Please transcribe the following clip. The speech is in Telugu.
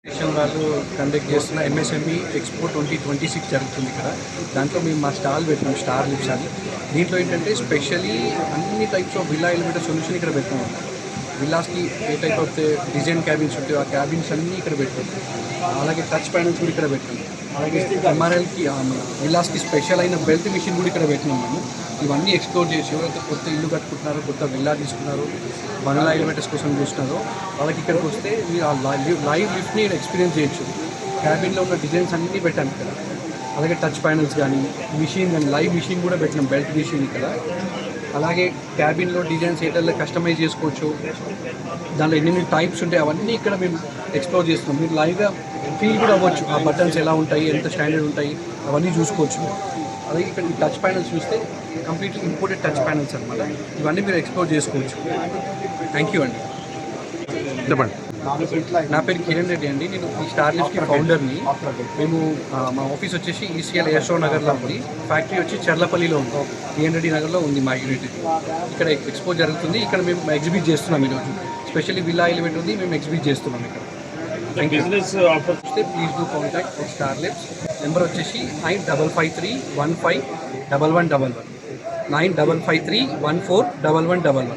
నేషనల్ వాళ్ళు కండక్ట్ చేస్తున్న ఎంఎస్ఎంఈ ఎక్స్పో 2026 జరుగుతుంది ఇక్కడ. దాంట్లో మేము మా స్టాల్ పెట్టినాం, స్టార్ లిప్స్ అని. దీంట్లో ఏంటంటే స్పెషల్లీ అన్ని types of villa elevator solution ఇక్కడ పెట్టినాం. విల్లాస్కి ఏ టైప్ ఆఫ్ డిజైన్ క్యాబిన్స్ ఉంటాయో ఆ క్యాబిన్స్ అన్నీ ఇక్కడ పెట్టాం. అలాగే టచ్ ప్యానల్స్ కూడా ఇక్కడ పెట్టాం. అలాగే ఎంఆర్ఎల్కి విల్లాస్కి స్పెషల్ అయిన బెల్ట్ మిషన్ కూడా ఇక్కడ పెట్టినాం మేము. ఇవన్నీ ఎక్స్ప్లోర్ చేసి ఎవరైతే కొత్త ఇల్లు కట్టుకుంటున్నారో, కొత్త విల్లా తీసుకున్నారో, బంగ్లా ఎలివేటర్స్ కోసం చూస్తున్నారో వాళ్ళకి ఇక్కడికి వస్తే మీరు ఆ లైవ్ లిఫ్ట్ని ఎక్స్పీరియన్స్ చేయొచ్చు. క్యాబిన్లో ఉన్న డిజైన్స్ అన్నీ పెట్టాను ఇక్కడ. అలాగే టచ్ ప్యానల్స్ కానీ, మిషన్ కానీ, లైవ్ మిషన్ కూడా పెట్టినాం, బెల్ట్ మిషన్ ఇక్కడ. అలాగే క్యాబిన్లో డిజైన్స్ ఏటల్లో కస్టమైజ్ చేసుకోవచ్చు, దాంట్లో ఎన్ని టైప్స్ ఉంటాయి అవన్నీ ఇక్కడ మేము ఎక్స్ప్లోర్ చేస్తున్నాం. మీరు లైవ్గా ఫీల్ కూడా అవ్వచ్చు, ఆ బటన్స్ ఎలా ఉంటాయి, ఎంత స్టాండర్డ్ ఉంటాయి అవన్నీ చూసుకోవచ్చు. అలాగే ఇక్కడ ఈ టచ్ ప్యానల్స్ చూస్తే కంప్లీట్ ఇంపోర్టెడ్ టచ్ ప్యానల్స్ అనమాట. ఇవన్నీ మీరు ఎక్స్ప్లోర్ చేసుకోవచ్చు. థ్యాంక్ యూ అండి. చెప్పండి. నా పేరు కిరణ్ రెడ్డి అండి. నేను ఈ స్టార్ లిఫ్ట్కి ఫౌండర్ని. మేము మా ఆఫీస్ వచ్చేసి ఈసీఎల్ యశో నగర్లో ఉంది. ఫ్యాక్టరీ వచ్చి చర్లపల్లిలో ఉంది, కిరణ్ రెడ్డి నగర్లో ఉంది మా యూనిట్. ఇక్కడ ఎక్స్పో జరుగుతుంది. ఇక్కడ మేము ఎగ్జిబిట్ చేస్తున్నాం ఈరోజు. స్పెషల్లీ విల్లా ఎలివేటర్ ఉంది, మేము ఎగ్జిబిట్ చేస్తున్నాం ఇక్కడ. Thank you. Please do contact star lifts. Number వచ్చేసి 9553151111 9553141111.